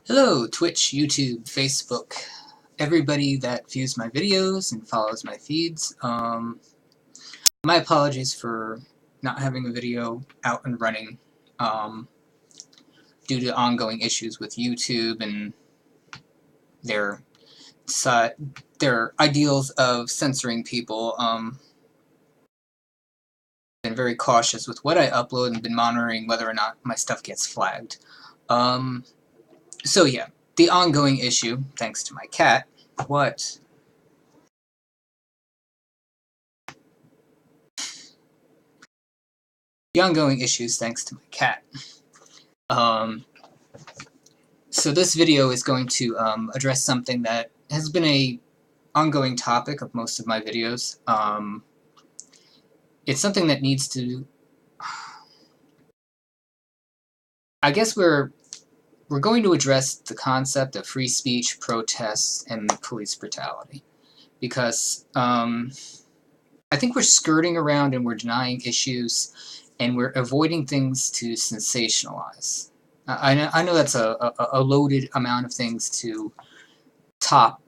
Hello, Twitch, YouTube, Facebook, everybody that views my videos and follows my feeds. My apologies for not having a video out and running due to ongoing issues with YouTube and their ideals of censoring people. Been very cautious with what I upload and been monitoring whether or not my stuff gets flagged. So yeah, the ongoing issue, thanks to my cat, what? The ongoing issues thanks to my cat. So this video is going to address something that has been a ongoing topic of most of my videos. It's something that needs to... I guess we're going to address the concept of free speech, protests, and police brutality. Because I think we're skirting around and we're denying issues and we're avoiding things to sensationalize. I know that's a loaded amount of things to pile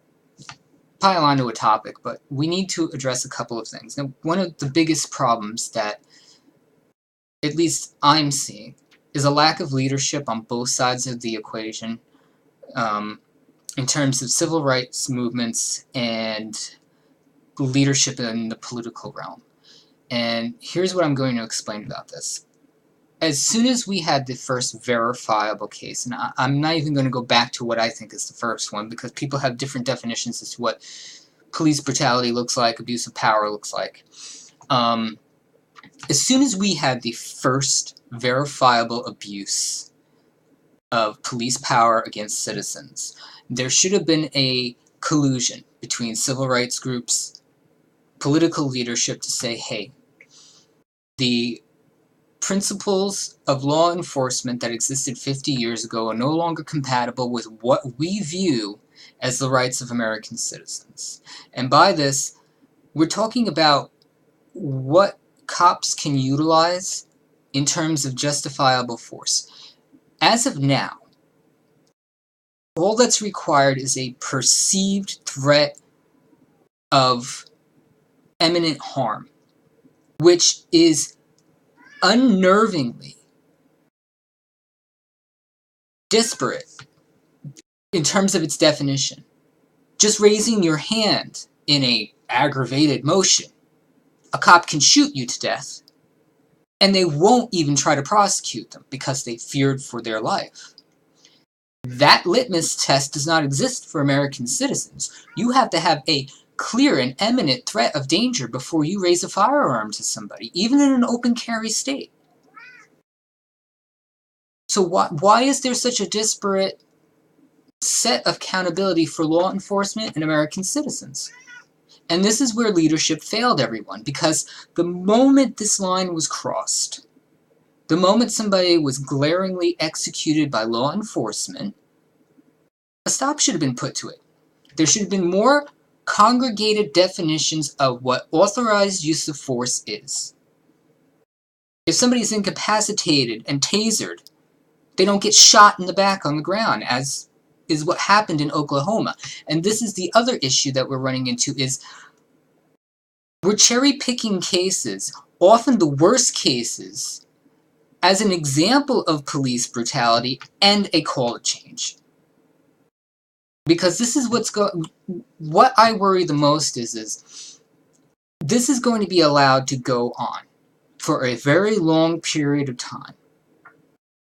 onto a topic, but we need to address a couple of things. Now, one of the biggest problems that, at least I'm seeing, is a lack of leadership on both sides of the equation in terms of civil rights movements and leadership in the political realm. And here's what I'm going to explain about this. As soon as we had the first verifiable case, and I'm not even going to go back to what I think is the first one, because people have different definitions as to what police brutality looks like, abuse of power looks like. As soon as we had the first verifiable abuse of police power against citizens, there should have been a collusion between civil rights groups, political leadership to say, hey, the principles of law enforcement that existed 50 years ago are no longer compatible with what we view as the rights of American citizens. And by this, we're talking about what cops can utilize in terms of justifiable force. As of now, all that's required is a perceived threat of imminent harm, which is unnervingly disparate in terms of its definition. Just raising your hand in a aggravated motion, a cop can shoot you to death, and they won't even try to prosecute them because they feared for their life. That litmus test does not exist for American citizens. You have to have a clear and imminent threat of danger before you raise a firearm to somebody, even in an open carry state. So why is there such a disparate set of accountability for law enforcement and American citizens? And this is where leadership failed everyone, because the moment this line was crossed, the moment somebody was glaringly executed by law enforcement, a stop should have been put to it. There should have been more congregated definitions of what authorized use of force is. If somebody's incapacitated and tasered, they don't get shot in the back on the ground, as is what happened in Oklahoma. And this is the other issue that we're running into, is we're cherry-picking cases, often the worst cases, as an example of police brutality and a call to change. Because this is what I worry the most is this is going to be allowed to go on for a very long period of time.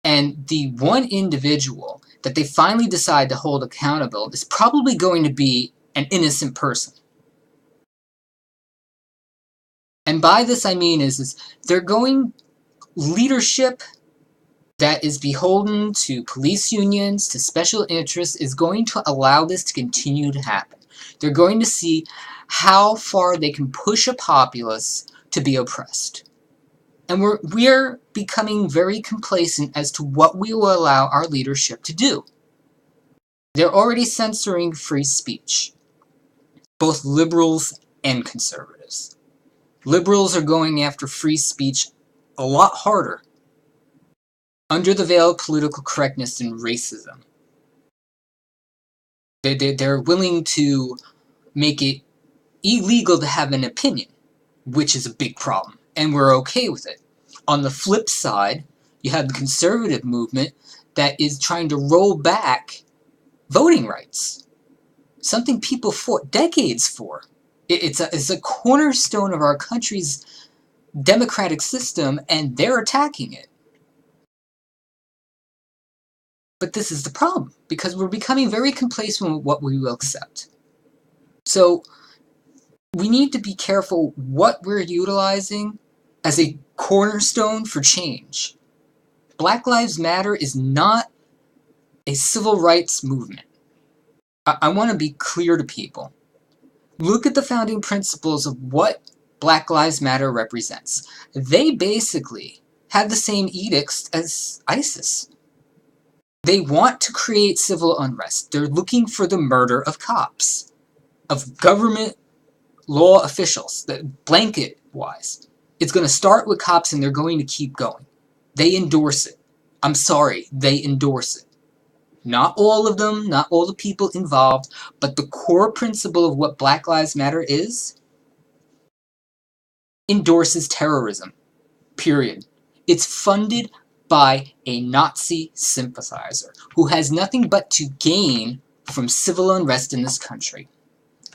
And the one individual that they finally decide to hold accountable is probably going to be an innocent person. And by this I mean is they're going... leadership that is beholden to police unions, to special interests, is going to allow this to continue to happen. They're going to see how far they can push a populace to be oppressed. And we're becoming very complacent as to what we will allow our leadership to do. They're already censoring free speech, both liberals and conservatives. Liberals are going after free speech a lot harder, under the veil of political correctness and racism. They're willing to make it illegal to have an opinion, which is a big problem, and we're okay with it. On the flip side, you have the conservative movement that is trying to roll back voting rights, something people fought decades for. It's a cornerstone of our country's democratic system, and they're attacking it. But this is the problem, because we're becoming very complacent with what we will accept. So we need to be careful what we're utilizing as a cornerstone for change. Black Lives Matter is not a civil rights movement. I want to be clear to people. Look at the founding principles of what Black Lives Matter represents. They basically have the same edicts as ISIS. They want to create civil unrest. They're looking for the murder of cops, of government law officials, that blanket-wise. It's going to start with cops, and they're going to keep going. They endorse it. I'm sorry, they endorse it. Not all of them, not all the people involved, but the core principle of what Black Lives Matter is, endorses terrorism, period. It's funded by a Nazi sympathizer who has nothing but to gain from civil unrest in this country,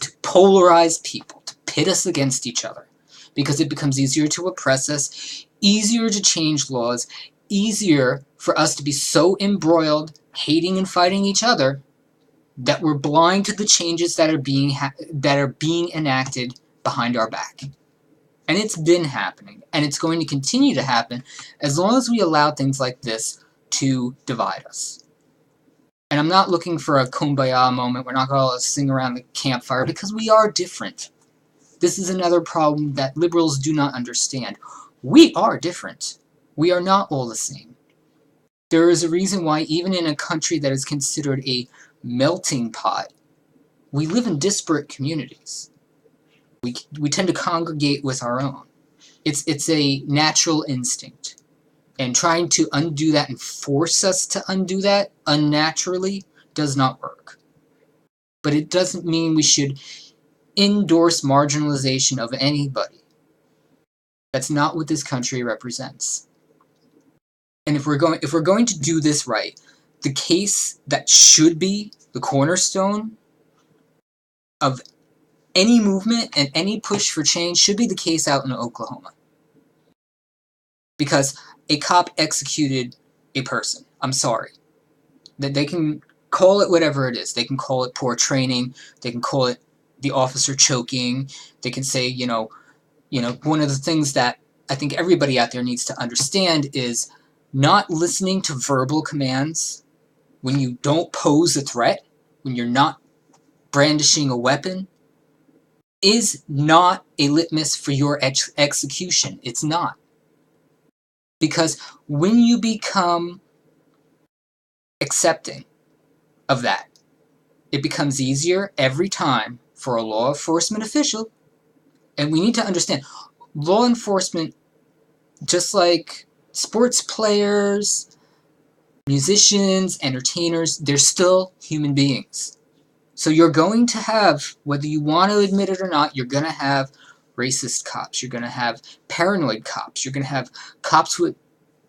to polarize people, to pit us against each other, because it becomes easier to oppress us, easier to change laws, easier for us to be so embroiled, hating and fighting each other, that we're blind to the changes that are being enacted behind our back. And it's been happening, and it's going to continue to happen as long as we allow things like this to divide us. And I'm not looking for a kumbaya moment. We're not going to sing around the campfire, because we are different. This is another problem that liberals do not understand. We are different. We are not all the same. There is a reason why, even in a country that is considered a melting pot, we live in disparate communities. We tend to congregate with our own. It's a natural instinct. And trying to undo that and force us to undo that unnaturally does not work. But it doesn't mean we should endorse marginalization of anybody. That's not what this country represents. And if we're going to do this right, the case that should be the cornerstone of any movement and any push for change should be the case out in Oklahoma. Because a cop executed a person. I'm sorry. That they can call it whatever it is. They can call it poor training. They can call it the officer choking. They can say, one of the things that I think everybody out there needs to understand is not listening to verbal commands when you don't pose a threat, when you're not brandishing a weapon, is not a litmus for your execution. It's not. Because when you become accepting of that, it becomes easier every time for a law enforcement official. And we need to understand, law enforcement, just like sports players, musicians, entertainers, they're still human beings. So you're going to have, whether you want to admit it or not, you're going to have racist cops. You're going to have paranoid cops. You're going to have cops with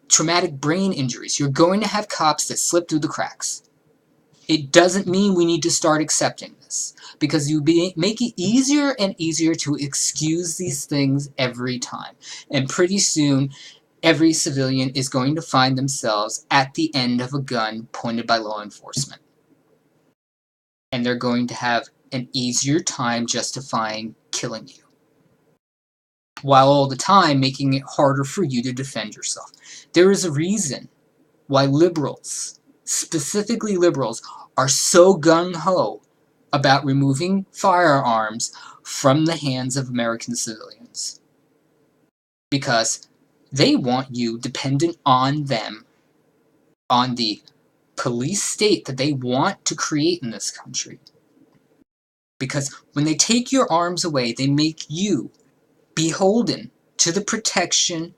traumatic brain injuries. You're going to have cops that slip through the cracks. It doesn't mean we need to start accepting this, because you make it easier and easier to excuse these things every time. And pretty soon, every civilian is going to find themselves at the end of a gun pointed by law enforcement. And they're going to have an easier time justifying killing you, while all the time making it harder for you to defend yourself. There is a reason why liberals, specifically liberals, are so gung-ho about removing firearms from the hands of American civilians. Because they want you dependent on them, on the police state that they want to create in this country. Because when they take your arms away, they make you beholden to the protection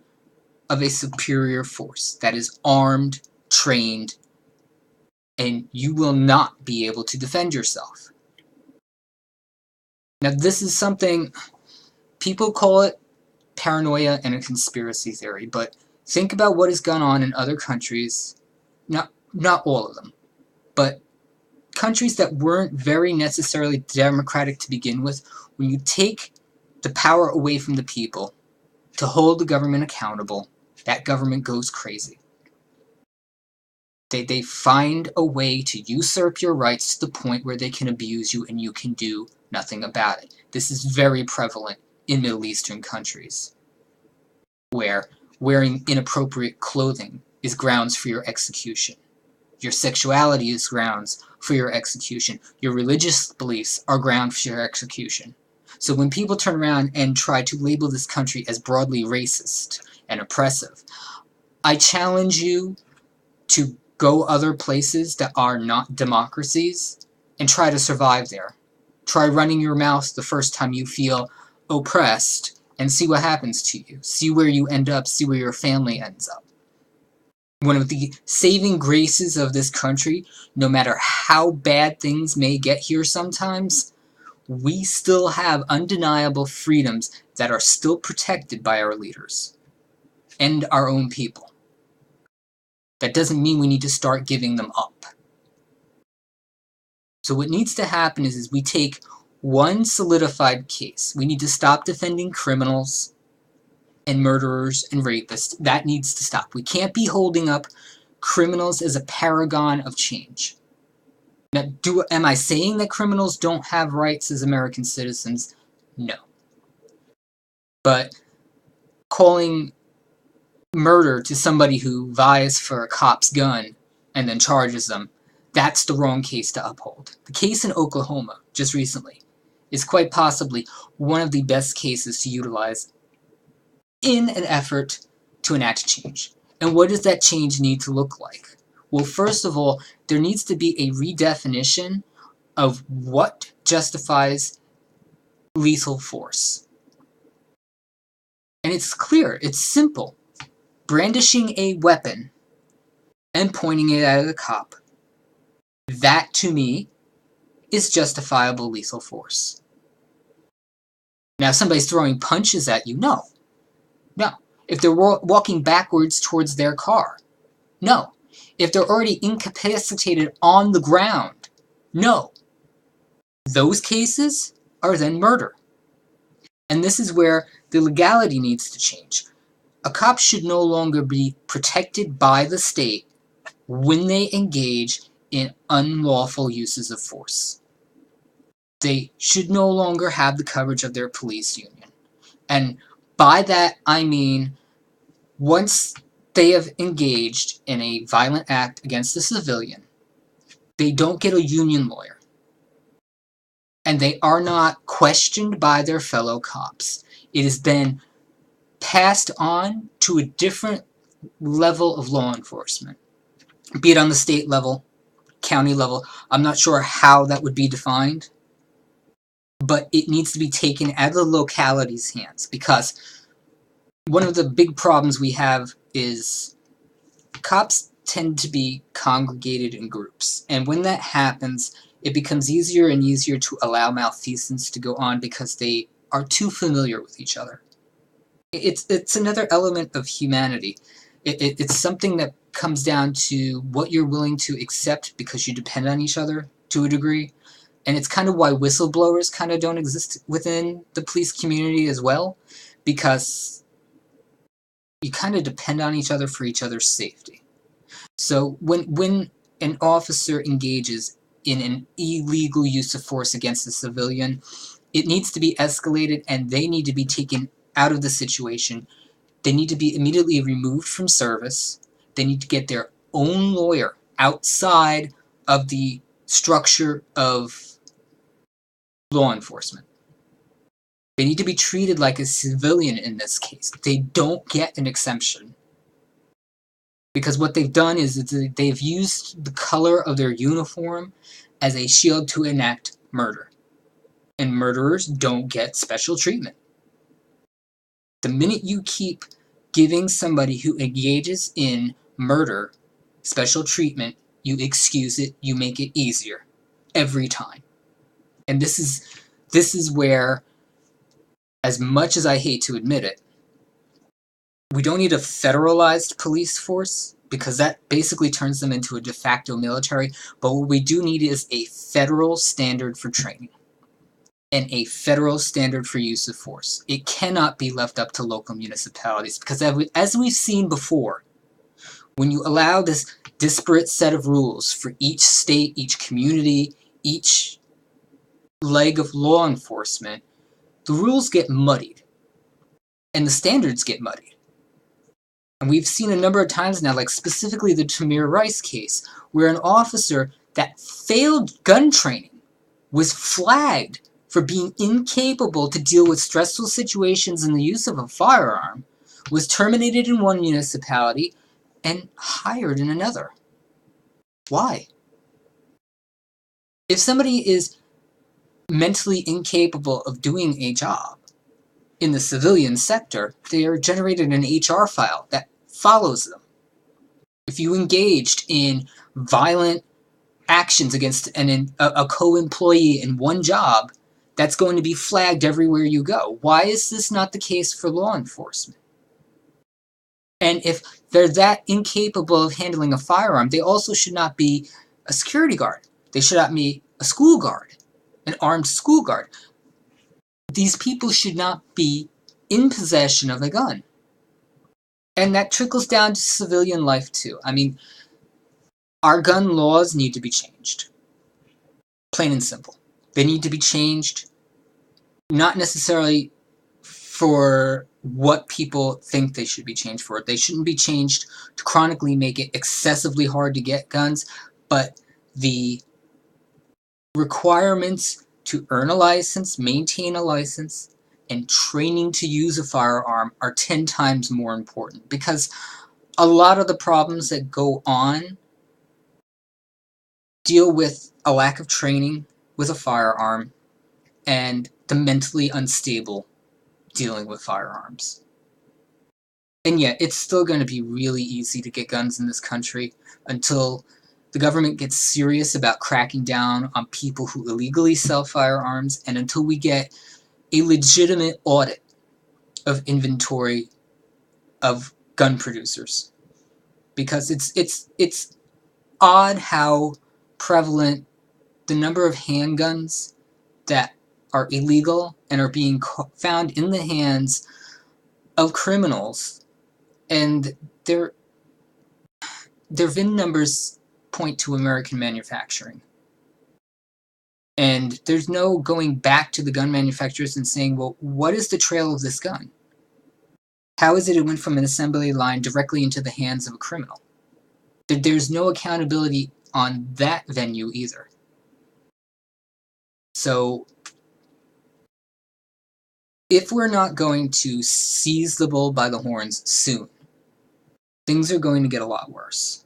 of a superior force that is armed, trained, and you will not be able to defend yourself. Now, this is something, people call it paranoia and a conspiracy theory, but think about what has gone on in other countries, not all of them, but countries that weren't very necessarily democratic to begin with. When you take the power away from the people to hold the government accountable, that government goes crazy. They find a way to usurp your rights to the point where they can abuse you and you can do nothing about it. This is very prevalent in Middle Eastern countries, where wearing inappropriate clothing is grounds for your execution. Your sexuality is grounds for your execution. Your religious beliefs are grounds for your execution. So when people turn around and try to label this country as broadly racist and oppressive, I challenge you to go other places that are not democracies and try to survive there. Try running your mouth the first time you feel oppressed and see what happens to you. See where you end up, see where your family ends up. One of the saving graces of this country, no matter how bad things may get here sometimes, we still have undeniable freedoms that are still protected by our leaders and our own people. That doesn't mean we need to start giving them up. So what needs to happen is we take one solidified case. We need to stop defending criminals and murderers and rapists. That needs to stop. We can't be holding up criminals as a paragon of change. Now, am I saying that criminals don't have rights as American citizens? No. But calling murder to somebody who vies for a cop's gun and then charges them, that's the wrong case to uphold. The case in Oklahoma, just recently, is quite possibly one of the best cases to utilize in an effort to enact change. And what does that change need to look like? Well, first of all, there needs to be a redefinition of what justifies lethal force. And it's clear, it's simple. Brandishing a weapon and pointing it at a cop, that to me is justifiable lethal force. Now, if somebody's throwing punches at you, no. No. If they're walking backwards towards their car, no. If they're already incapacitated on the ground, no. Those cases are then murder. And this is where the legality needs to change. A cop should no longer be protected by the state when they engage in unlawful uses of force. They should no longer have the coverage of their police union. And by that, I mean, once they have engaged in a violent act against a civilian, they don't get a union lawyer. And they are not questioned by their fellow cops. It is then passed on to a different level of law enforcement, be it on the state level, county level. I'm not sure how that would be defined, but it needs to be taken out of the locality's hands, because one of the big problems we have is cops tend to be congregated in groups, and when that happens, it becomes easier and easier to allow malfeasance to go on because they are too familiar with each other. It's another element of humanity. It's something that comes down to what you're willing to accept because you depend on each other to a degree. And it's kind of why whistleblowers kind of don't exist within the police community as well, because you kind of depend on each other for each other's safety. So when an officer engages in an illegal use of force against a civilian, it needs to be escalated and they need to be taken out of the situation. They need to be immediately removed from service. They need to get their own lawyer outside of the structure of law enforcement. They need to be treated like a civilian in this case. They don't get an exemption. Because what they've done is they've used the color of their uniform as a shield to enact murder. And murderers don't get special treatment. The minute you keep giving somebody who engages in murder special treatment, you excuse it, you make it easier. Every time. And this is where, as much as I hate to admit it, we don't need a federalized police force, because that basically turns them into a de facto military, but what we do need is a federal standard for training and a federal standard for use of force. It cannot be left up to local municipalities, because as we've seen before, when you allow this disparate set of rules for each state, each community, each leg of law enforcement, the rules get muddied and the standards get muddied. And we've seen a number of times now, like specifically the Tamir Rice case, where an officer that failed gun training was flagged for being incapable to deal with stressful situations in the use of a firearm, was terminated in one municipality and hired in another. Why? If somebody is mentally incapable of doing a job in the civilian sector, they are generated an HR file that follows them. If you engaged in violent actions against a co-employee in one job, that's going to be flagged everywhere you go. Why is this not the case for law enforcement? And if they're that incapable of handling a firearm, they also should not be a security guard. They should not be a school guard, an armed school guard. These people should not be in possession of a gun. And that trickles down to civilian life too. I mean, our gun laws need to be changed. Plain and simple. They need to be changed, not necessarily for what people think they should be changed for. They shouldn't be changed to chronically make it excessively hard to get guns, but the requirements to earn a license, maintain a license, and training to use a firearm are 10 times more important, because a lot of the problems that go on deal with a lack of training with a firearm and the mentally unstable dealing with firearms. And yet, it's still going to be really easy to get guns in this country until the government gets serious about cracking down on people who illegally sell firearms, and until we get a legitimate audit of inventory of gun producers. Because it's odd how prevalent the number of handguns that are illegal and are being found in the hands of criminals, and their VIN numbers point to American manufacturing. And there's no going back to the gun manufacturers and saying, well, what is the trail of this gun? How is it went from an assembly line directly into the hands of a criminal? There's no accountability on that venue either. So if we're not going to seize the bull by the horns soon, things are going to get a lot worse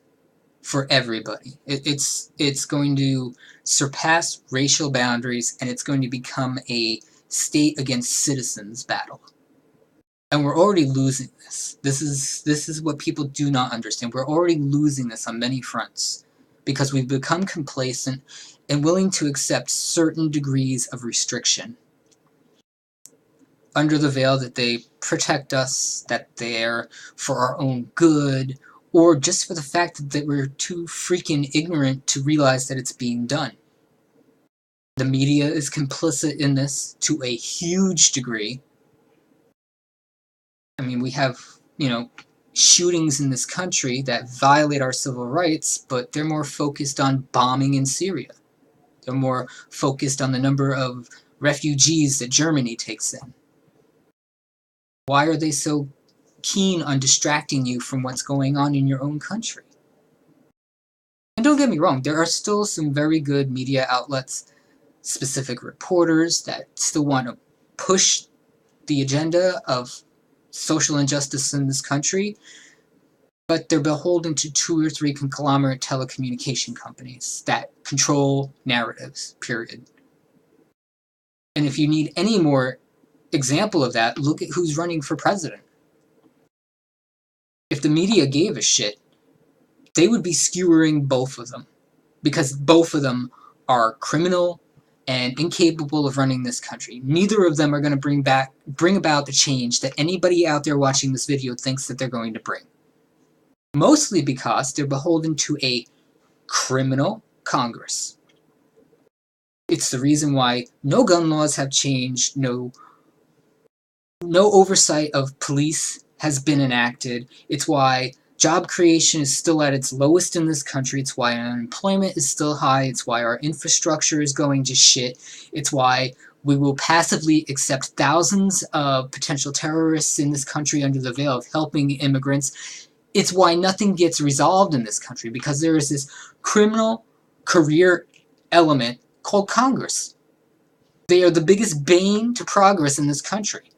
for everybody. It's going to surpass racial boundaries, and it's going to become a state against citizens battle. And we're already losing this. This is what people do not understand. We're already losing this on many fronts because we've become complacent and willing to accept certain degrees of restriction under the veil that they protect us, that they're for our own good, or just for the fact that we're too freaking ignorant to realize that it's being done. The media is complicit in this to a huge degree. I mean, we have, shootings in this country that violate our civil rights, but they're more focused on bombing in Syria. They're more focused on the number of refugees that Germany takes in. Why are they so keen on distracting you from what's going on in your own country? And don't get me wrong, there are still some very good media outlets, specific reporters that still want to push the agenda of social injustice in this country, but they're beholden to 2 or 3 conglomerate telecommunication companies that control narratives, period. And if you need any more example of that, look at who's running for president. If the media gave a shit, they would be skewering both of them, because both of them are criminal and incapable of running this country. Neither of them are going to bring about the change that anybody out there watching this video thinks that they're going to bring. Mostly because they're beholden to a criminal Congress. It's the reason why no gun laws have changed, no oversight of police has been enacted. It's why job creation is still at its lowest in this country. It's why unemployment is still high. It's why our infrastructure is going to shit. It's why we will passively accept thousands of potential terrorists in this country under the veil of helping immigrants. It's why nothing gets resolved in this country, because there is this criminal career element called Congress. They are the biggest bane to progress in this country.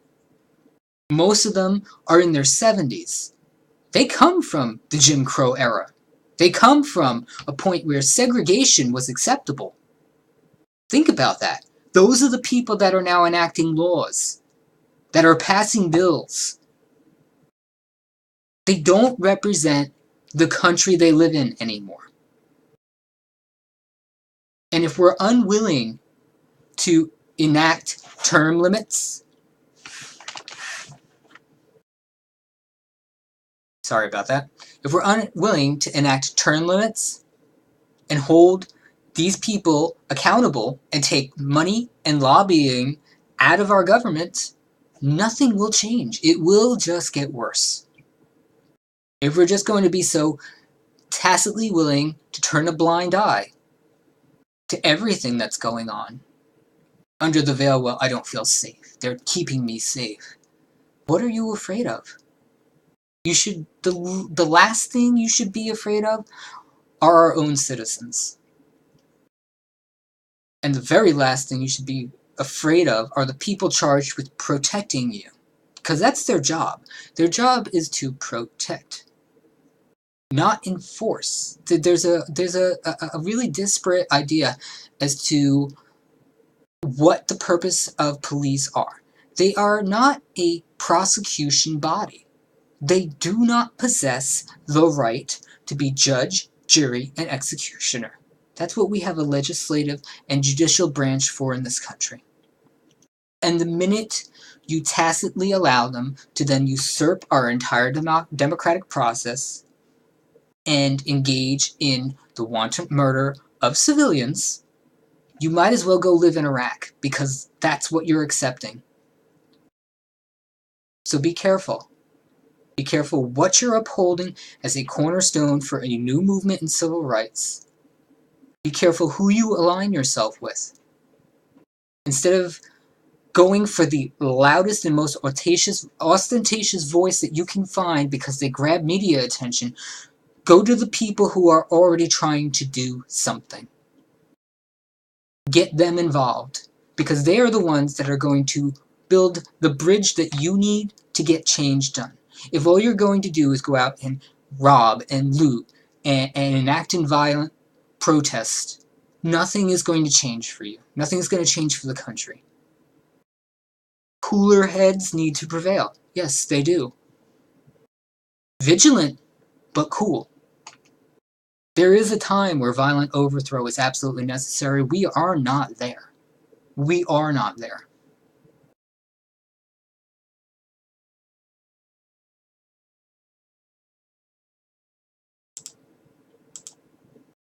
Most of them are in their 70s. They come from the Jim Crow era. They come from a point where segregation was acceptable. Think about that. Those are the people that are now enacting laws, that are passing bills. They don't represent the country they live in anymore. And if we're unwilling to enact term limits, sorry about that. If we're unwilling to enact term limits and hold these people accountable and take money and lobbying out of our government, nothing will change. It will just get worse. If we're just going to be so tacitly willing to turn a blind eye to everything that's going on under the veil, well, I don't feel safe. They're keeping me safe. What are you afraid of? The last thing you should be afraid of are our own citizens. And the very last thing you should be afraid of are the people charged with protecting you. Because that's their job. Their job is to protect, not enforce. There's a really disparate idea as to what the purpose of police are. They are not a prosecution body. They do not possess the right to be judge, jury, and executioner. That's what we have a legislative and judicial branch for in this country. And the minute you tacitly allow them to then usurp our entire democratic process and engage in the wanton murder of civilians, you might as well go live in Iraq, because that's what you're accepting. So be careful. Be careful what you're upholding as a cornerstone for a new movement in civil rights. Be careful who you align yourself with. Instead of going for the loudest and most ostentatious voice that you can find because they grab media attention, go to the people who are already trying to do something. Get them involved, because they are the ones that are going to build the bridge that you need to get change done. If all you're going to do is go out and rob and loot and enact in violent protest, nothing is going to change for you. Nothing is going to change for the country. Cooler heads need to prevail. Yes, they do. Vigilant, but cool. There is a time where violent overthrow is absolutely necessary. We are not there. We are not there.